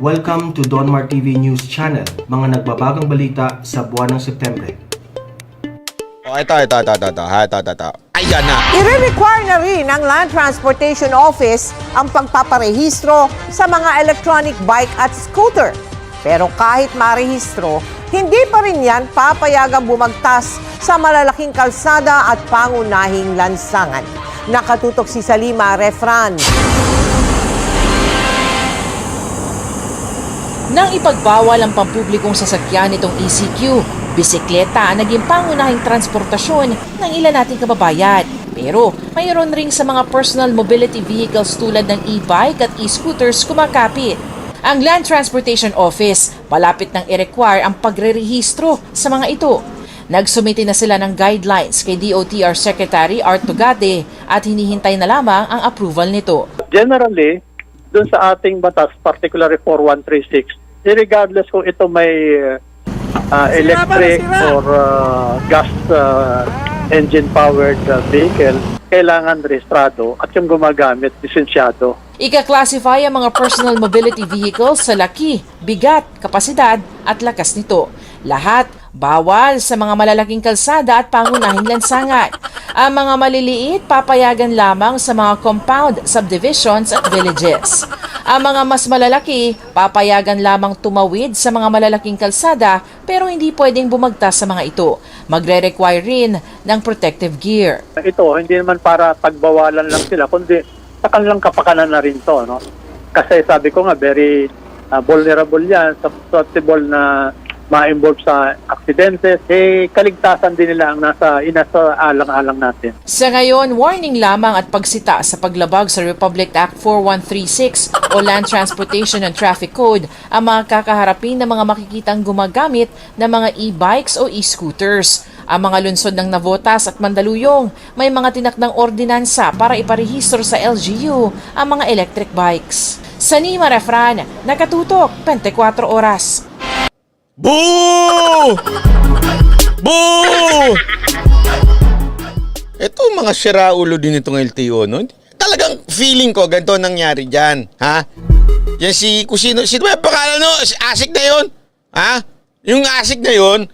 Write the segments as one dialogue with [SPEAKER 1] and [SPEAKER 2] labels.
[SPEAKER 1] Welcome to Donmar TV News Channel, mga nagbabagang balita sa buwan ng Setyembre.
[SPEAKER 2] Ito. Ayan na.
[SPEAKER 3] I-require na rin ng Land Transportation Office ang pagpaparehistro sa mga electronic bike at scooter. Pero kahit marehistro, hindi pa rin yan papayagang bumagtas sa malalaking kalsada at pangunahing lansangan. Nakatutok si Salima Refran.
[SPEAKER 4] Nang ipagbawal ang pampublikong sasakyan nitong ECQ, bisikleta ang naging pangunahing transportasyon ng ilan nating kababayan. Pero mayroon ring sa mga personal mobility vehicles tulad ng e-bike at e-scooters kumakapit. Ang Land Transportation Office palapit nang i-require ang pagre-rehistro sa mga ito. Nagsumite na sila ng guidelines kay DOTR Secretary Art Tugade at hinihintay na lamang ang approval nito.
[SPEAKER 5] Generally, dun sa ating batas, particularly 4136, regardless kung ito may electric or gas engine-powered vehicle, kailangan rehistrado at yung gumagamit, lisensyado.
[SPEAKER 4] Ika-classify ang mga personal mobility vehicles sa laki, bigat, kapasidad at lakas nito. Lahat bawal sa mga malalaking kalsada at pangunahing lansangan. Ang mga maliliit papayagan lamang sa mga compound, subdivisions at villages. Ang mga mas malalaki papayagan lamang tumawid sa mga malalaking kalsada pero hindi pwedeng bumagtas sa mga ito. Magre-require rin ng protective gear.
[SPEAKER 5] Ito, hindi naman para pagbawalan lang sila, kundi sa kanilang kapakanan na rin to, no? Kasi sabi ko nga, very vulnerable yan, susceptible na ma-involve sa aksidente, kaligtasan din nila ang nasa alang-alang natin.
[SPEAKER 4] Sa ngayon, warning lamang at pagsita sa paglabag sa Republic Act 4136 o Land Transportation and Traffic Code ang mga kakaharapin ng mga makikitang gumagamit ng mga e-bikes o e-scooters. Ang mga lungsod ng Navotas at Mandaluyong may mga tinakdang ordinansa para iparehistro sa LGU ang mga electric bikes. Salima Refran, nakatutok 24 oras.
[SPEAKER 2] Boo! Boo! Ito mga siraulo din itong LTO, no? Talagang feeling ko ganito nangyari dyan, ha? Yan si sino ba pakala, no? Asik na yun, ha? Yung asik na yun,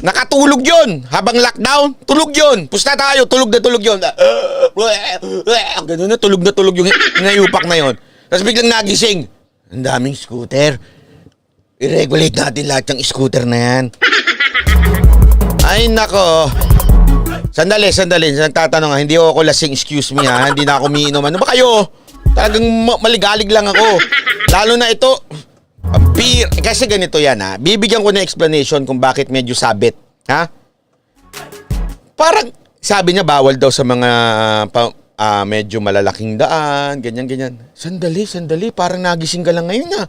[SPEAKER 2] nakatulog yun habang lockdown, tulog yun. Pusta tayo, tulog yun. Ganun na tulog yung nayupak na yun. Tapos biglang nagising, ang daming scooter. I-regulate natin lahat yung scooter na yan. Ay, nako. Sandali. Nagtatanong nga, hindi ako lasing, excuse me ha. Hindi na ako umiinom. Ano ba kayo? Talagang maligalig lang ako. Lalo na ito. Kasi ganito yan ha. Bibigyan ko ng explanation kung bakit medyo sabit. Ha? Parang, sabi niya bawal daw sa mga medyo malalaking daan. Ganyan. Sandali. Parang nagising ka lang ngayon ha.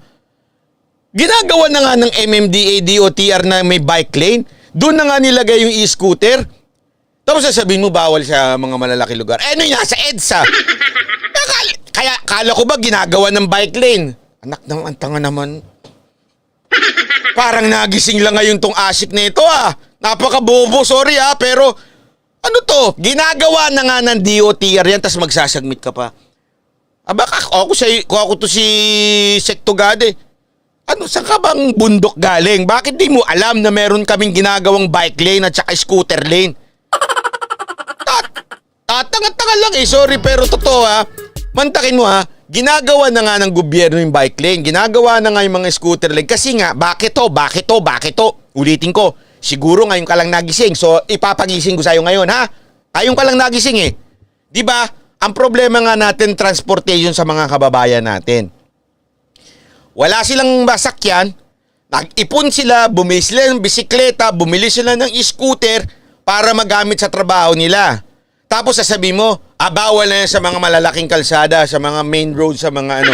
[SPEAKER 2] Ginagawa na nga ng MMDA, DOTR na may bike lane. Doon na nga nilagay yung e-scooter. Tapos sasabihin mo bawal sa mga malalaking lugar. Ano yan? Sa EDSA. Kaya kala ko ba ginagawa ng bike lane? Anak ng antanga naman. Parang nagising lang ngayon tong asik na ito ah. Napaka-bobo, sorry ah. Pero ano to? Ginagawa na nga ng DOTR yan tapos magsasagmit ka pa. Aba, kung ako to si Sektugade. Ano, saan ka bang bundok galing? Bakit di mo alam na meron kaming ginagawang bike lane at saka scooter lane? Tanga-tanga lang eh. Sorry pero totoo ha. Mantakin mo ha. Ginagawa na nga ng gobyerno yung bike lane. Ginagawa na nga yung mga scooter lane. Kasi nga, bakit to? Ulitin ko. Siguro ngayon ka lang nagising. So, ipapagising ko sa'yo ngayon ha. Ngayon ka lang nagising eh. Diba? Ang problema nga natin, transportation sa mga kababayan natin. Wala silang masakyan, nag-ipon sila, bumili sila ng bisikleta, bumili sila ng e-scooter para magamit sa trabaho nila. Tapos sasabihin mo, bawal na yan sa mga malalaking kalsada, sa mga main road, sa mga ano.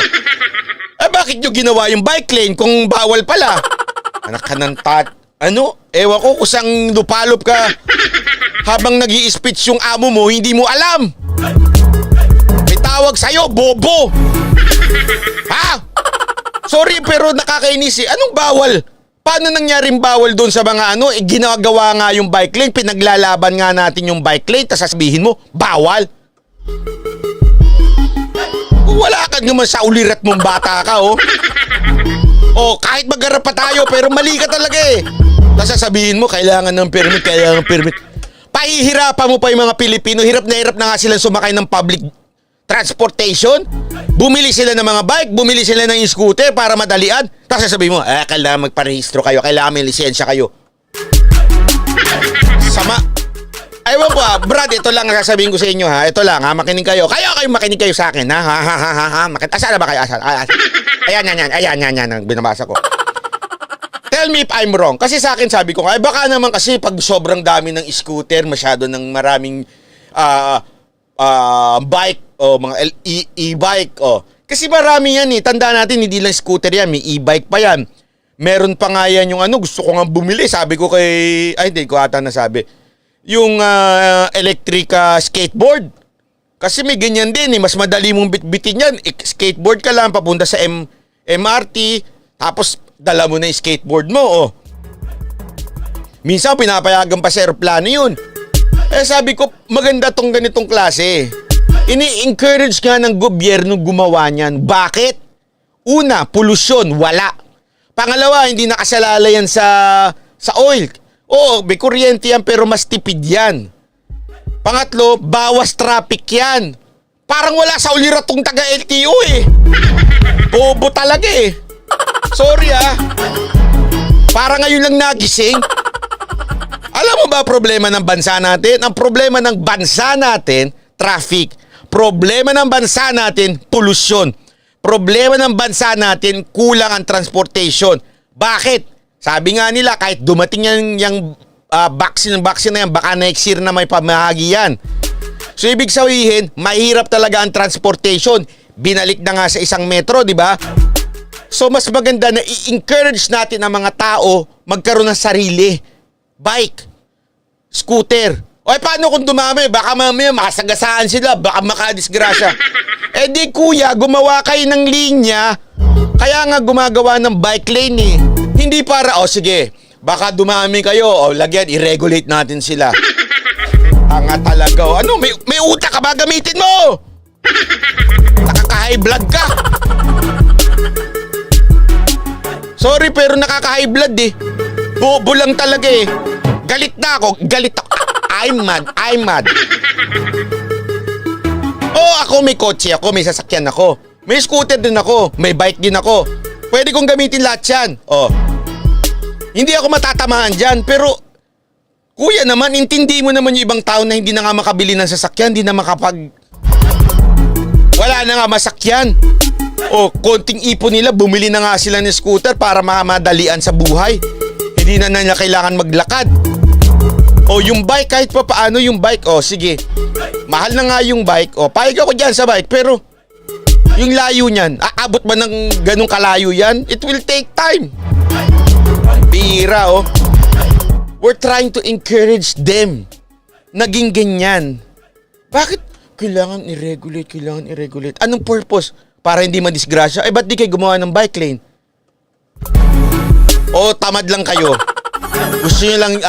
[SPEAKER 2] Bakit nyo ginawa yung bike lane kung bawal pala? Anak ka ng ewan ko kung saan lupalop ka habang nag-i-speech yung amo mo, hindi mo alam. May tawag sa'yo, bobo. Ha? Sorry pero nakakainis eh. Anong bawal? Paano nangyaring bawal doon sa mga ano? Ginagawa nga yung bike lane, pinaglalaban nga natin yung bike lane, tapos sasabihin mo, bawal? Wala ka naman sa ulirat mong bata ka, oh. O, kahit magharap pa tayo, pero mali ka talaga eh. Tapos sasabihin mo, kailangan ng permit, kailangan ng permit. Pahihirapan mo pa yung mga Pilipino. Hirap na nga silang sumakay ng public transportation. Bumili sila ng mga bike, bumili sila ng scooter para madalian. Tapos sasabihin mo, kailangan magparehistro kayo, kailangan may lisensya kayo. Sama. Aywan ko Brad, ito lang ang sasabihin ko sa inyo ha. Ito lang ha, makinig kayo. Kayo makinig kayo sa akin ha. Asa na ba kayo? Ayan, ang binabasa ko. Tell me if I'm wrong. Kasi sa akin sabi ko, baka naman kasi pag sobrang dami ng scooter, masyado ng maraming bike o mga e-bike Kasi marami yan eh. Tandaan natin, hindi lang scooter yan, may e-bike pa yan. Meron pa nga yan yung gusto ko nga bumili. Sabi ko hindi ko ata nasabi. Yung electric skateboard. Kasi may ganyan din eh. Mas madali mong bitbitin yan. Skateboard ka lang, papunta sa MRT. Tapos dala mo na yung skateboard mo. Minsan pinapayagan pa sa aeroplano yun. Sabi ko, maganda tong ganitong klase. Ini-encourage nga ng gobyerno gumawa niyan. Bakit? Una, polusyon, wala. Pangalawa, hindi nakasalala yan sa oil. Oo, may kuryente yan pero mas tipid yan. Pangatlo, bawas traffic yan. Parang wala sa uliratong taga-LTO eh. Bobo talaga eh. Sorry Parang ngayon lang nagising. Alam mo ba problema ng bansa natin? Ang problema ng bansa natin, traffic. Problema ng bansa natin, polusyon. Problema ng bansa natin, kulang ang transportation. Bakit? Sabi nga nila, kahit dumating yung vaccine na yan, baka next year na may pamahagi yan. So, ibig sabihin, mahirap talaga ang transportation. Binalik na nga sa isang metro, di ba? So, mas maganda na i-encourage natin ang mga tao magkaroon ng sarili. Bike, scooter. Paano kung dumami? Baka mamaya makasagasaan sila, baka makadisgrasya. Di kuya, gumawa kayo ng linya. Kaya nga gumagawa ng bike lane eh. Hindi para, sige, baka dumami kayo, lagyan, i-regulate natin sila. Tanga talaga. May utak ka ba? Gamitin mo! Nakaka-high blood ka. Sorry, pero nakaka-high blood eh. Bobo lang talaga eh. Galit ako. I'm mad. Ako may kotse ako, may sasakyan ako. May scooter din ako, may bike din ako. Pwede kong gamitin lahat yan. Hindi ako matatamaan dyan, pero kuya naman, intindi mo naman yung ibang tao na hindi na nga makabili ng sasakyan, hindi na wala na nga masakyan. Konting ipon nila, bumili na nga sila ng scooter para madalian sa buhay. Hindi na nila kailangan maglakad. Yung bike, kahit pa paano yung bike, sige. Mahal na nga yung bike, payag ako dyan sa bike, pero yung layo niyan, aabot ba ng ganung kalayo yan? It will take time. Bira, We're trying to encourage them. Naging ganyan. Bakit? Kailangan i-regulate. Anong purpose? Para hindi madisgrasya? Ba't di kayo gumawa ng bike lane? Tamad lang kayo. Gusto nyo lang,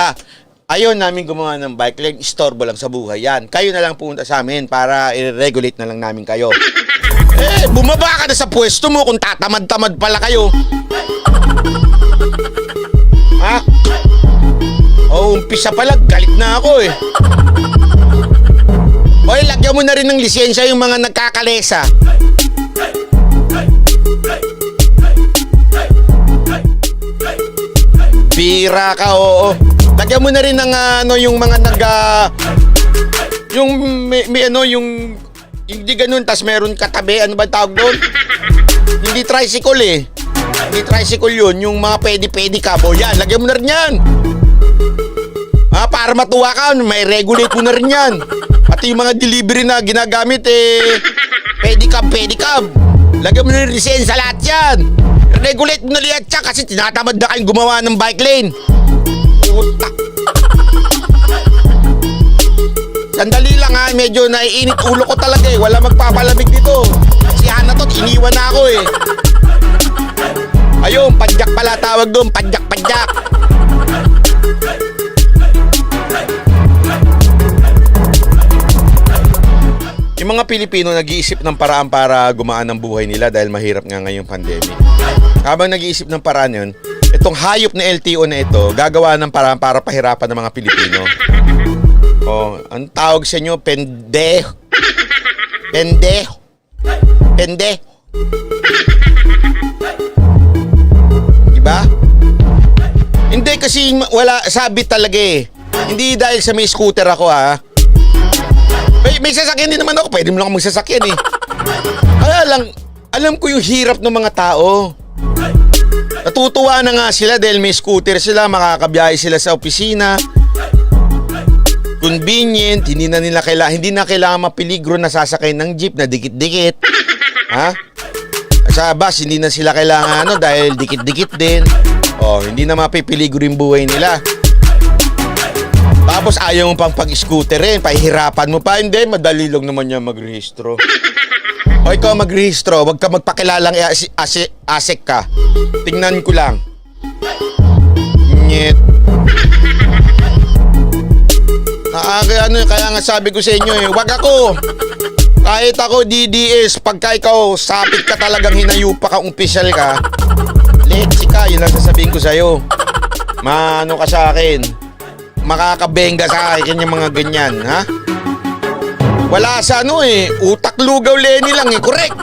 [SPEAKER 2] ayaw namin gumawa ng bike lane, istorbo lang sa buhay yan. Kayo na lang pumunta sa amin para i-regulate na lang namin kayo. Bumaba ka na sa pwesto mo kung tatamad-tamad pala kayo. Umpisa pala, galit na ako eh. Lagyan mo na rin ng lisensya yung mga nagkakalesa. Bira ka, Lagyan mo na rin ng yung mga yung hindi ganun, tas meron katabi, ano ba tawag doon? Hindi tricycle eh. Hindi tricycle yun, yung mga pedi-pedicab. Yan, lagyan mo na rin yan. Para matuwa ka, may regulate mo na rin yan. Pati yung mga delivery na ginagamit pedicab. Lagyan mo na rin lisensya lahat yan. Regulate mo na lihat siya kasi tinatamad na kayong gumawa ng bike lane. Puta. Sandali lang medyo naiinit ulo ko talaga eh. Wala magpapalamig dito. Si Hana to, iniwan na ako eh. Ayun, padyak pala tawag doon. Padyak. Yung mga Pilipino nag-iisip ng paraan para gumaan ang buhay nila dahil mahirap nga ngayong pandemic. habang nag-iisip ng paraan yun, itong hayop na LTO na ito, gagawa ng paraan para pahirapan ng mga Pilipino. Oh, ang tawag sa inyo, pendejo. Pendejo. Pendejo. Diba? Hindi kasi wala, sabi talaga eh. Hindi dahil sa may scooter ako ha. May sasakyan din naman ako, pwede mo lang akong magsasakyan eh. Kaya lang, alam ko yung hirap ng mga tao. Natutuwa na nga sila dahil may scooter sila, makakabiyahe sila sa opisina. Convenient, hindi na kailangan mapiligro na sasakay ng jeep na dikit-dikit. Ha? Sa bus, hindi na sila kailangan dahil dikit-dikit din. Oh, hindi na mapipiligro yung buhay nila. Tapos ayaw mo pang pag-scooter rin, pahihirapan mo pa. Hindi, madali lang naman yan magrehistro. O ikaw magrehistro, wag ka magpakilalang asik ka. Tingnan ko lang. Nyet. Kaya nga sabi ko sa inyo wag ako. Kahit ako DDS, pagka ikaw sapit ka talagang hinayupa ka, opisyal ka, let's ka, yun lang sasabihin ko sa'yo. Maano ka sa akin, makakabenga sa akin yung mga ganyan, ha? Wala sa utak lugaw Lenny lang correct.